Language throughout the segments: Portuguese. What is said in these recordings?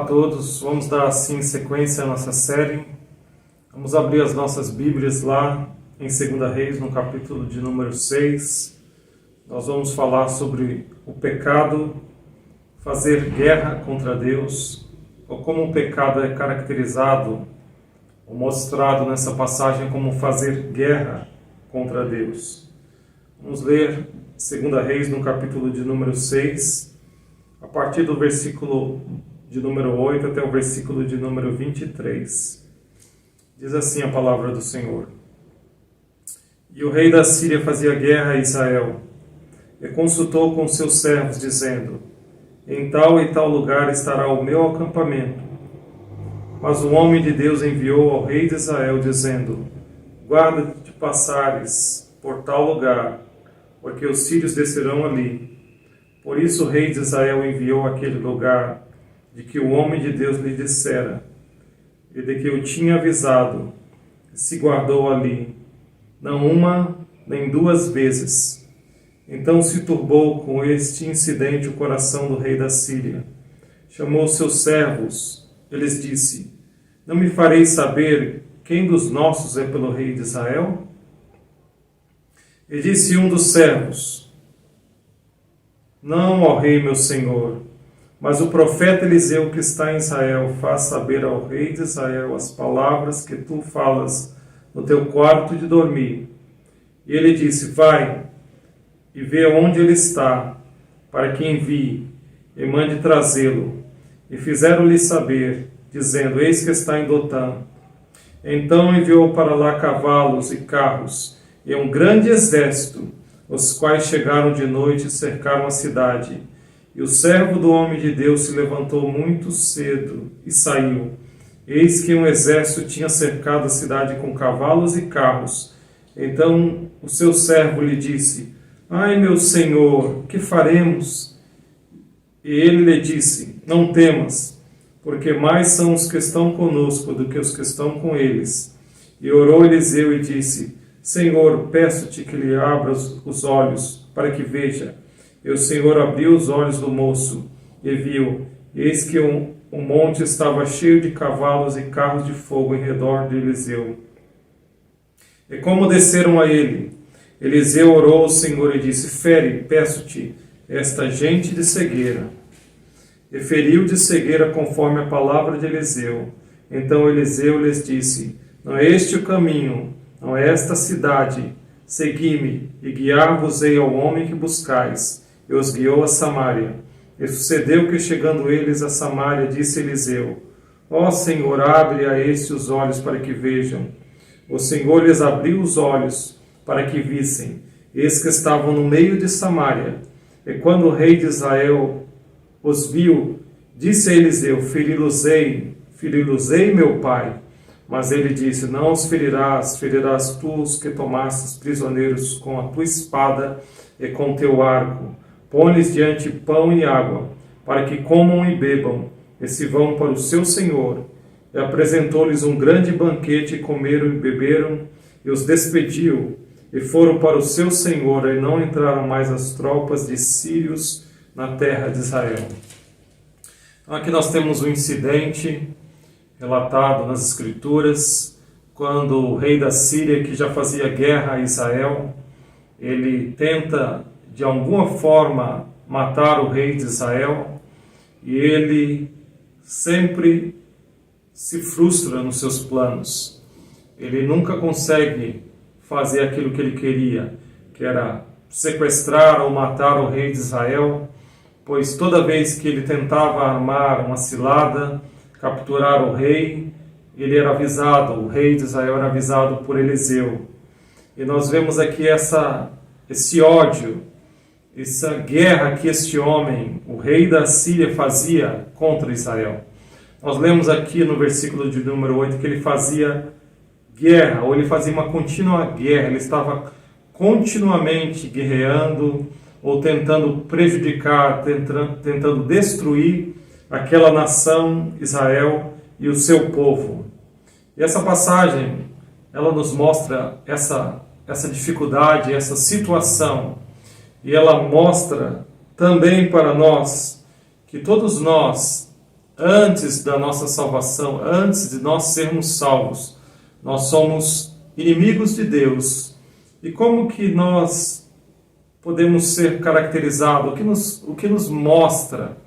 todos, vamos dar assim sequência à nossa série. Vamos abrir as nossas Bíblias lá em 2 Reis, no capítulo de número 6. Nós vamos falar sobre o pecado, fazer guerra contra Deus, ou como o pecado é caracterizado ou mostrado nessa passagem como fazer guerra contra Deus. Vamos ler 2 Reis, no capítulo de número 6, a partir do versículo de número 8 até o versículo de número 23. Diz assim a palavra do Senhor. E o rei da Síria fazia guerra a Israel, e consultou com seus servos, dizendo: em tal e tal lugar estará o meu acampamento. Mas o homem de Deus enviou ao rei de Israel, dizendo: guarda-te de passares por tal lugar, porque os sírios descerão ali. Por isso o rei de Israel enviou àquele lugar de que o homem de Deus lhe dissera, e de que o tinha avisado, e se guardou ali, não uma nem duas vezes. Então se turbou com este incidente o coração do rei da Síria. Chamou seus servos, e lhes disse: não me fareis saber quem dos nossos é pelo rei de Israel? E disse um dos servos: não, ó rei meu senhor, mas o profeta Eliseu que está em Israel faz saber ao rei de Israel as palavras que tu falas no teu quarto de dormir. E ele disse: vai e vê onde ele está, para que envie e mande trazê-lo. E fizeram-lhe saber, dizendo: eis que está em Dotã. Então enviou para lá cavalos e carros e um grande exército, os quais chegaram de noite e cercaram a cidade. E o servo do homem de Deus se levantou muito cedo e saiu. Eis que um exército tinha cercado a cidade com cavalos e carros. Então o seu servo lhe disse: ai, meu senhor, que faremos? E ele lhe disse: não temas, porque mais são os que estão conosco do que os que estão com eles. E orou Eliseu e disse: Senhor, peço-te que lhe abras os olhos, para que veja. E o Senhor abriu os olhos do moço, e viu, eis que um monte estava cheio de cavalos e carros de fogo em redor de Eliseu. E como desceram a ele, Eliseu orou ao Senhor e disse: fere, peço-te, esta gente de cegueira. E feriu de cegueira conforme a palavra de Eliseu. Então Eliseu lhes disse: não é este o caminho, não é esta cidade. Segui-me, e guiar-vos-ei ao homem que buscais. E os guiou a Samaria. E sucedeu que, chegando eles a Samaria, disse Eliseu: ó Senhor, abre a estes os olhos para que vejam. O Senhor lhes abriu os olhos para que vissem. Eis que estavam no meio de Samaria. E quando o rei de Israel os viu, disse a Eliseu: feri-los-ei, meu pai. Mas ele disse: não os ferirás, ferirás tu os que tomastes prisioneiros com a tua espada e com teu arco. Põe-lhes diante pão e água, para que comam e bebam, e se vão para o seu senhor. E apresentou-lhes um grande banquete, e comeram e beberam, e os despediu, e foram para o seu senhor, e não entraram mais as tropas de sírios na terra de Israel. Então aqui nós temos um incidente relatado nas Escrituras, quando o rei da Síria, que já fazia guerra a Israel, ele tenta de alguma forma matar o rei de Israel, e ele sempre se frustra nos seus planos. Ele nunca consegue fazer aquilo que ele queria, que era sequestrar ou matar o rei de Israel, pois toda vez que ele tentava armar uma cilada, capturar o rei, ele era avisado, o rei de Israel era avisado por Eliseu. E nós vemos aqui esse ódio, essa guerra que este homem, o rei da Síria, fazia contra Israel. Nós lemos aqui no versículo de número 8 que ele fazia guerra, ou ele fazia uma contínua guerra, ele estava continuamente guerreando, ou tentando prejudicar, tentando destruir aquela nação, Israel, e o seu povo. E essa passagem, ela nos mostra essa dificuldade, essa situação, e ela mostra também para nós que todos nós antes da nossa salvação, antes de nós sermos salvos, nós somos inimigos de Deus. E como que nós podemos ser caracterizados? O que nos mostra?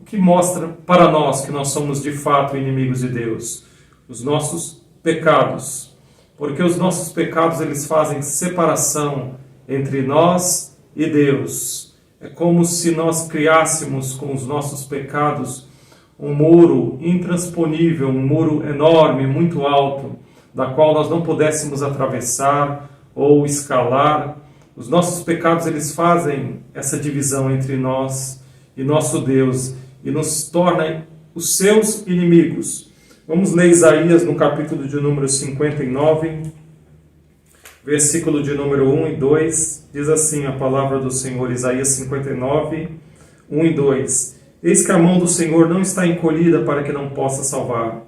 O que mostra para nós que nós somos de fato inimigos de Deus? Os nossos pecados. Porque os nossos pecados, eles fazem separação entre nós e Deus. É como se nós criássemos com os nossos pecados um muro intransponível, um muro enorme, muito alto, da qual nós não pudéssemos atravessar ou escalar. Os nossos pecados, eles fazem essa divisão entre nós e nosso Deus e nos torna os seus inimigos. Vamos ler Isaías no capítulo de número 59, versículo de número 1 e 2. Diz assim a palavra do Senhor, Isaías 59, 1 e 2. Eis que a mão do Senhor não está encolhida para que não possa salvar,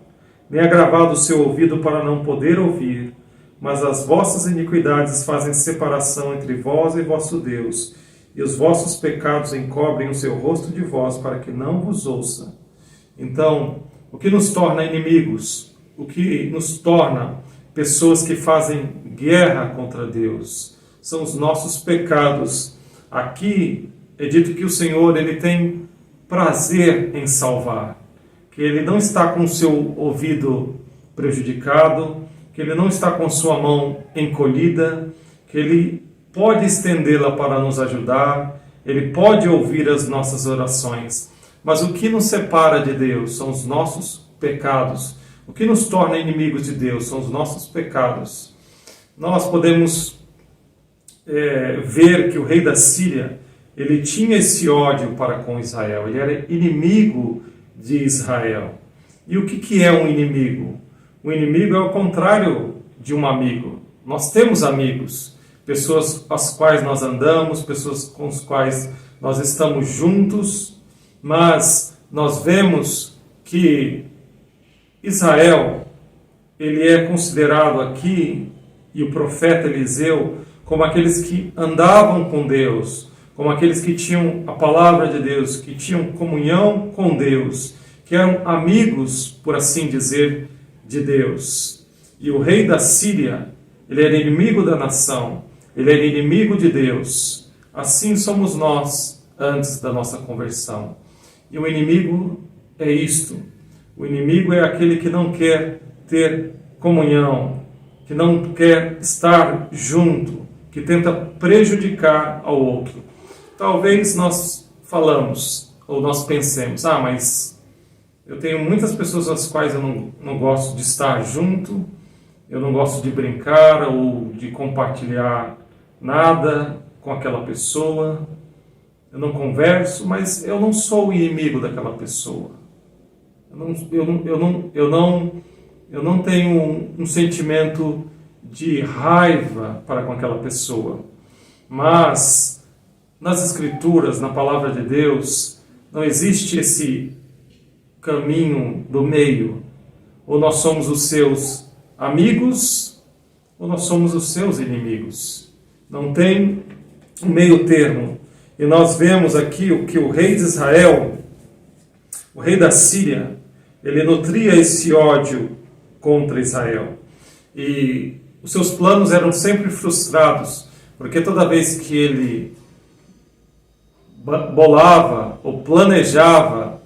nem agravado o seu ouvido para não poder ouvir, mas as vossas iniquidades fazem separação entre vós e vosso Deus, e os vossos pecados encobrem o seu rosto de vós para que não vos ouça. Então, o que nos torna inimigos, o que nos torna pessoas que fazem guerra contra Deus, são os nossos pecados. Aqui é dito que o Senhor, ele tem prazer em salvar, que ele não está com o seu ouvido prejudicado, que ele não está com sua mão encolhida, que ele pode estendê-la para nos ajudar, ele pode ouvir as nossas orações. Mas o que nos separa de Deus são os nossos pecados. O que nos torna inimigos de Deus são os nossos pecados. Nós podemos ver que o rei da Síria, ele tinha esse ódio para com Israel, ele era inimigo de Israel. E o que é um inimigo? O inimigo é o contrário de um amigo. Nós temos amigos, pessoas com as quais nós andamos, pessoas com as quais nós estamos juntos, mas nós vemos que Israel, ele é considerado aqui, e o profeta Eliseu, como aqueles que andavam com Deus, como aqueles que tinham a palavra de Deus, que tinham comunhão com Deus, que eram amigos, por assim dizer, de Deus. E o rei da Síria, ele era inimigo da nação, ele era inimigo de Deus. Assim somos nós antes da nossa conversão. E o inimigo é isto. O inimigo é aquele que não quer ter comunhão, que não quer estar junto, que tenta prejudicar ao outro. Talvez nós falamos, ou nós pensemos, mas eu tenho muitas pessoas às quais eu não gosto de estar junto, eu não gosto de brincar ou de compartilhar nada com aquela pessoa, eu não converso, mas eu não sou o inimigo daquela pessoa. Eu não tenho um sentimento de raiva para com aquela pessoa. Mas nas Escrituras, na Palavra de Deus, não existe esse caminho do meio. Ou nós somos os seus amigos, ou nós somos os seus inimigos. Não tem um meio termo. E nós vemos aqui o que o rei de Israel, o rei da Síria, ele nutria esse ódio contra Israel. E os seus planos eram sempre frustrados, porque toda vez que ele bolava ou planejava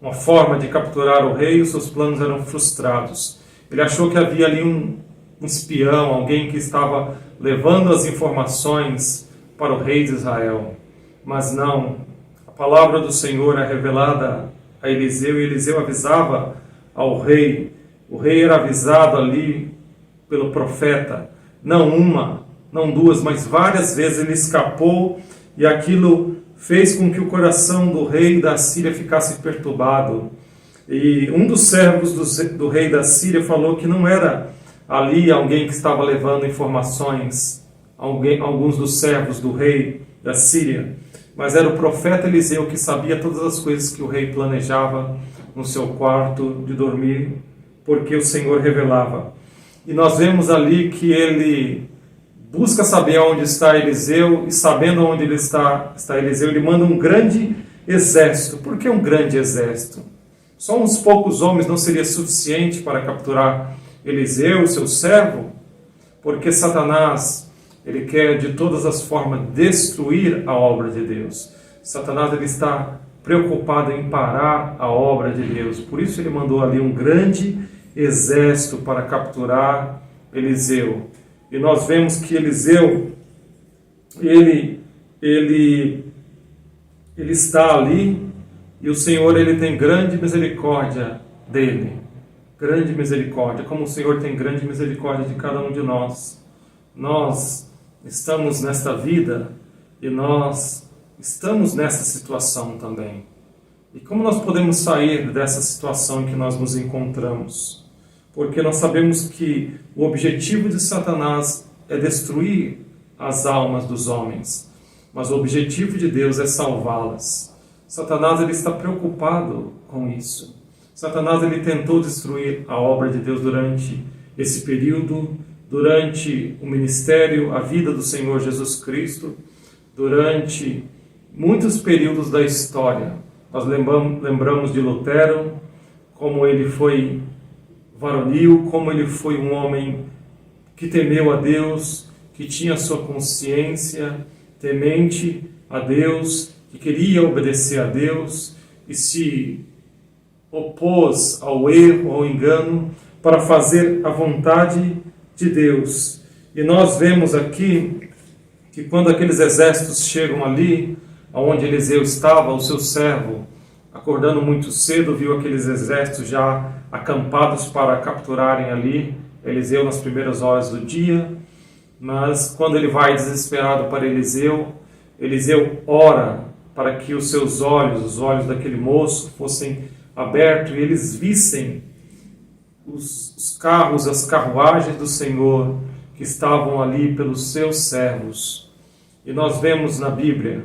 uma forma de capturar o rei, os seus planos eram frustrados. Ele achou que havia ali um espião, alguém que estava levando as informações para o rei de Israel. Mas não, a palavra do Senhor é revelada a Eliseu, e Eliseu avisava ao rei. O rei era avisado ali pelo profeta, não uma, não duas, mas várias vezes ele escapou, e aquilo fez com que o coração do rei da Síria ficasse perturbado. E um dos servos do rei da Síria falou que não era ali alguém que estava levando informações, alguns dos servos do rei da Síria, mas era o profeta Eliseu, que sabia todas as coisas que o rei planejava no seu quarto de dormir, porque o Senhor revelava. E nós vemos ali que ele busca saber onde está Eliseu, e sabendo onde está Eliseu, ele manda um grande exército. Por que um grande exército? Só uns poucos homens não seria suficiente para capturar Eliseu, seu servo? Porque Satanás, ele quer de todas as formas destruir a obra de Deus. Satanás, ele está preocupado em parar a obra de Deus. Por isso ele mandou ali um grande exército para capturar Eliseu. E nós vemos que Eliseu, ele está ali, e o Senhor, ele tem grande misericórdia dele. Grande misericórdia, como o Senhor tem grande misericórdia de cada um de nós. Nós estamos nesta vida e nós estamos nessa situação também. E como nós podemos sair dessa situação em que nós nos encontramos? Porque nós sabemos que o objetivo de Satanás é destruir as almas dos homens, mas o objetivo de Deus é salvá-las. Satanás, ele está preocupado com isso. Satanás, ele tentou destruir a obra de Deus durante esse período, durante o ministério, a vida do Senhor Jesus Cristo, durante muitos períodos da história. Nós lembramos de Lutero, como ele foi varonil, como ele foi um homem que temeu a Deus, que tinha sua consciência temente a Deus, que queria obedecer a Deus e se opôs ao erro, ao engano, para fazer a vontade de Deus. E nós vemos aqui que quando aqueles exércitos chegam ali, onde Eliseu estava, o seu servo, acordando muito cedo, viu aqueles exércitos já acampados para capturarem ali Eliseu nas primeiras horas do dia. Mas quando ele vai desesperado para Eliseu, Eliseu ora para que os seus olhos, os olhos daquele moço, fossem abertos e eles vissem os carros, as carruagens do Senhor que estavam ali pelos seus servos. E nós vemos na Bíblia,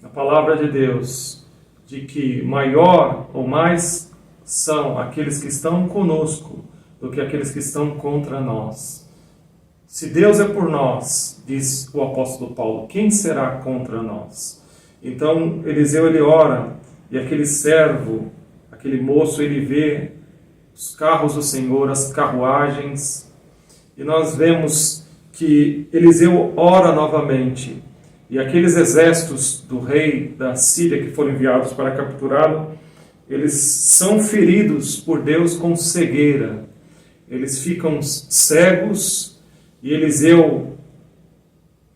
na palavra de Deus, de que maior ou mais são aqueles que estão conosco do que aqueles que estão contra nós. Se Deus é por nós, diz o apóstolo Paulo, quem será contra nós? Então Eliseu, ele ora, e aquele servo, aquele moço, ele vê os carros do Senhor, as carruagens, e nós vemos que Eliseu ora novamente, e aqueles exércitos do rei da Síria que foram enviados para capturá-lo, eles são feridos por Deus com cegueira. Eles ficam cegos e Eliseu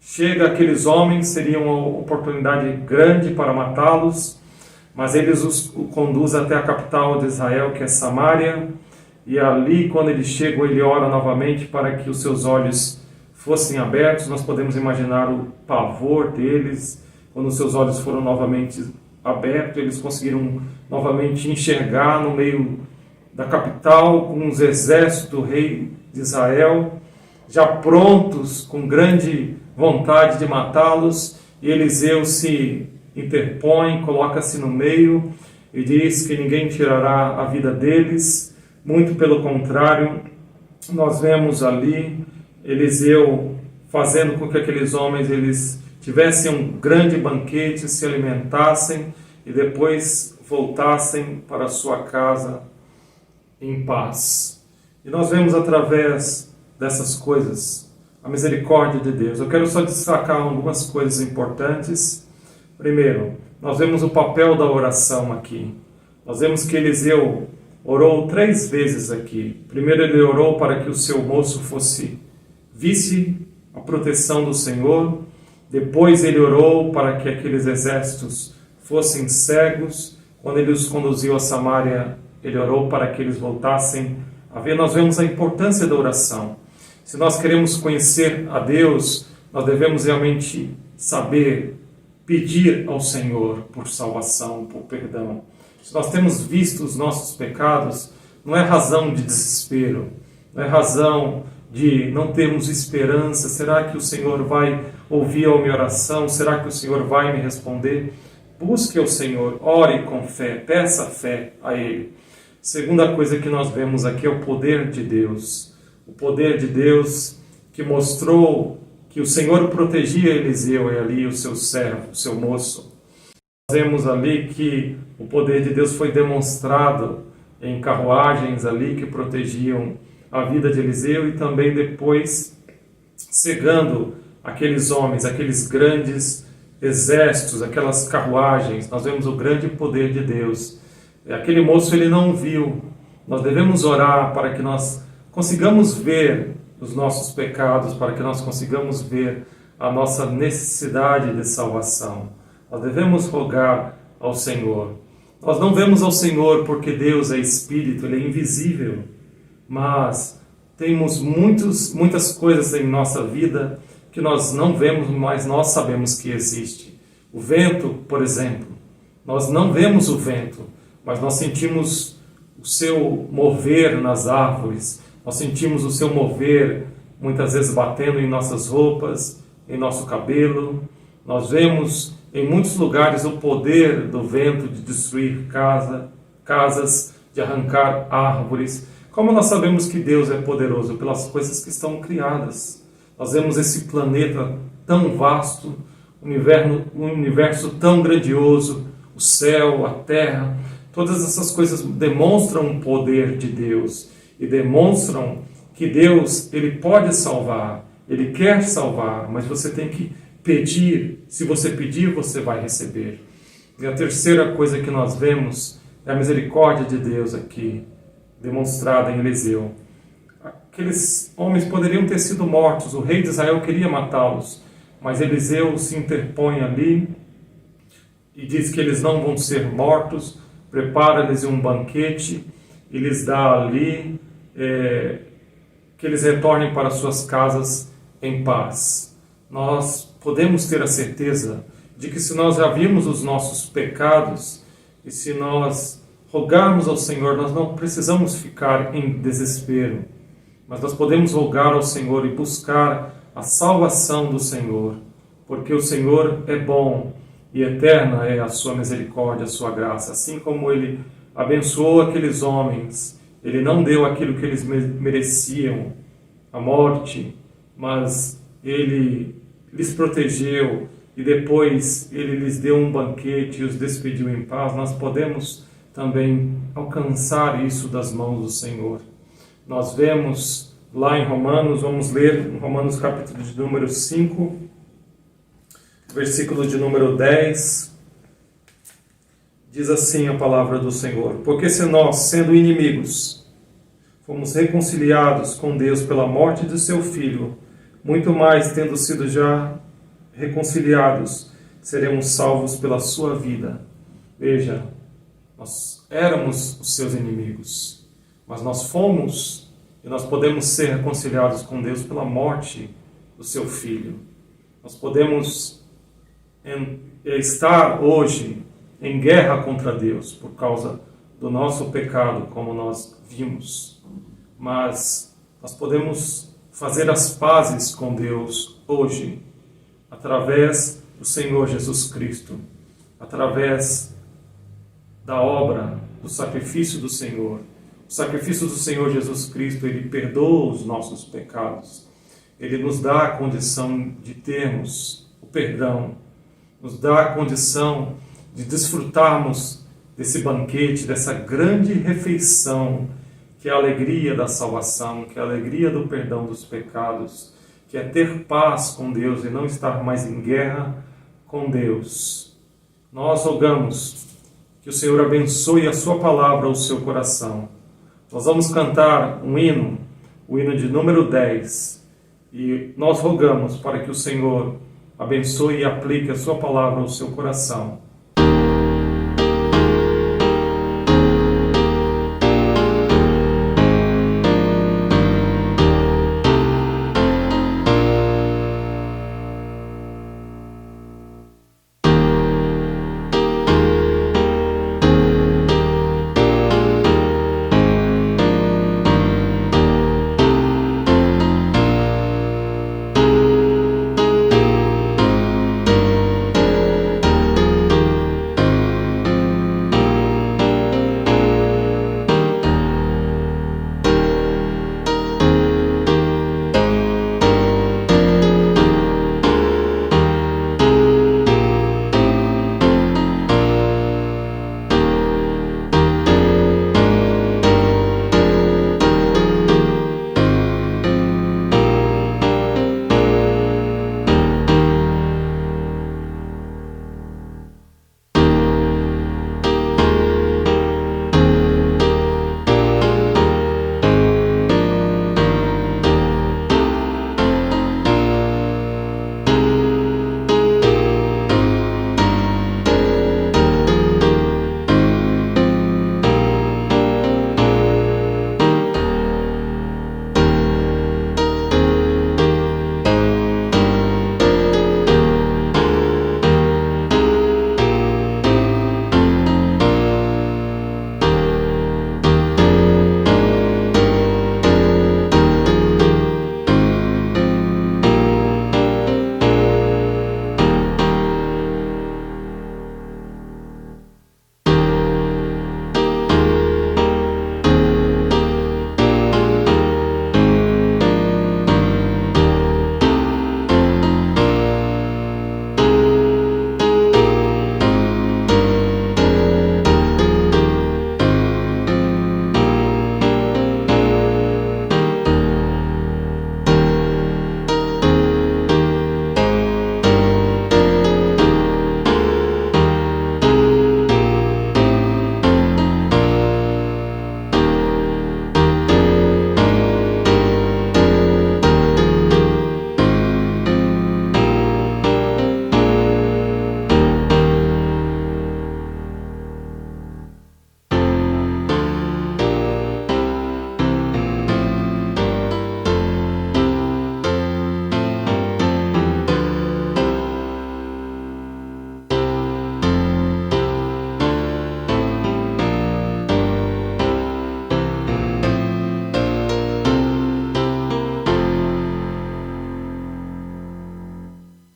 chega àqueles homens, seria uma oportunidade grande para matá-los, mas eles os conduz até a capital de Israel, que é Samaria, e ali, quando eles chegam, ele ora novamente para que os seus olhos fossem abertos. Nós podemos imaginar o pavor deles, quando os seus olhos foram novamente abertos, eles conseguiram novamente enxergar no meio da capital, com os exércitos do rei de Israel, já prontos, com grande vontade de matá-los, e Eliseu se interpõe, coloca-se no meio e diz que ninguém tirará a vida deles, muito pelo contrário. Nós vemos ali Eliseu fazendo com que aqueles homens eles tivessem um grande banquete, se alimentassem e depois voltassem para a sua casa em paz. E nós vemos através dessas coisas a misericórdia de Deus. Eu quero só destacar algumas coisas importantes. Primeiro, nós vemos o papel da oração aqui. Nós vemos que Eliseu orou 3 vezes aqui. Primeiro, ele orou para que o seu moço visse a proteção do Senhor. Depois ele orou para que aqueles exércitos fossem cegos. Quando ele os conduziu a Samaria, ele orou para que eles voltassem a ver. Nós vemos a importância da oração. Se nós queremos conhecer a Deus, nós devemos realmente saber pedir ao Senhor por salvação, por perdão. Se nós temos visto os nossos pecados, não é razão de desespero, não é razão de não termos esperança. Será que o Senhor vai ouvir a minha oração? Será que o Senhor vai me responder? Busque ao Senhor, ore com fé, peça fé a Ele. Segunda coisa que nós vemos aqui é o poder de Deus. O poder de Deus que mostrou que o Senhor protegia Eliseu e ali o seu servo, o seu moço. Vemos ali que o poder de Deus foi demonstrado em carruagens ali que protegiam a vida de Eliseu e também depois cegando aqueles homens, aqueles grandes exércitos, aquelas carruagens. Nós vemos o grande poder de Deus. Aquele moço ele não viu. Nós devemos orar para que nós consigamos ver os nossos pecados, para que nós consigamos ver a nossa necessidade de salvação. Nós devemos rogar ao Senhor. Nós não vemos ao Senhor porque Deus é Espírito, Ele é invisível, mas temos muitas coisas em nossa vida que nós não vemos, mas nós sabemos que existe. O vento, por exemplo, nós não vemos o vento, mas nós sentimos o seu mover nas árvores, nós sentimos o seu mover muitas vezes batendo em nossas roupas, em nosso cabelo. Nós vemos em muitos lugares o poder do vento de destruir casas, de arrancar árvores. Como nós sabemos que Deus é poderoso? Pelas coisas que estão criadas. Nós vemos esse planeta tão vasto, um universo tão grandioso, o céu, a terra. Todas essas coisas demonstram o poder de Deus e demonstram que Deus, Ele pode salvar, Ele quer salvar, mas você tem que pedir. Se você pedir, você vai receber. E a terceira coisa que nós vemos é a misericórdia de Deus aqui, demonstrada em Eliseu. Aqueles homens poderiam ter sido mortos, o rei de Israel queria matá-los, mas Eliseu se interpõe ali e diz que eles não vão ser mortos, prepara-lhes um banquete e lhes dá ali que eles retornem para suas casas em paz. Nós podemos ter a certeza de que se nós já vimos os nossos pecados e se nós rogarmos ao Senhor, nós não precisamos ficar em desespero, mas nós podemos rogar ao Senhor e buscar a salvação do Senhor, porque o Senhor é bom e eterna é a sua misericórdia, a sua graça. Assim como Ele abençoou aqueles homens, Ele não deu aquilo que eles mereciam, a morte, mas Ele lhes protegeu e depois Ele lhes deu um banquete e os despediu em paz. Nós podemos também alcançar isso das mãos do Senhor. Nós vemos lá em Romanos, vamos ler em Romanos capítulo de número 5, versículo de número 10, diz assim a palavra do Senhor: porque se nós, sendo inimigos, fomos reconciliados com Deus pela morte de seu Filho, muito mais, tendo sido já reconciliados, seremos salvos pela sua vida. Veja, nós éramos os seus inimigos, mas nós fomos e nós podemos ser reconciliados com Deus pela morte do seu Filho. Nós podemos estar hoje em guerra contra Deus por causa do nosso pecado, como nós vimos, mas nós podemos fazer as pazes com Deus hoje, através do Senhor Jesus Cristo, através da obra, do sacrifício do Senhor. O sacrifício do Senhor Jesus Cristo, Ele perdoa os nossos pecados, Ele nos dá a condição de termos o perdão, nos dá a condição de desfrutarmos desse banquete, dessa grande refeição, que é a alegria da salvação, que é a alegria do perdão dos pecados, que é ter paz com Deus e não estar mais em guerra com Deus. Nós rogamos que o Senhor abençoe a sua palavra ao seu coração. Nós vamos cantar um hino, o hino de número 10, e nós rogamos para que o Senhor abençoe e aplique a sua palavra ao seu coração.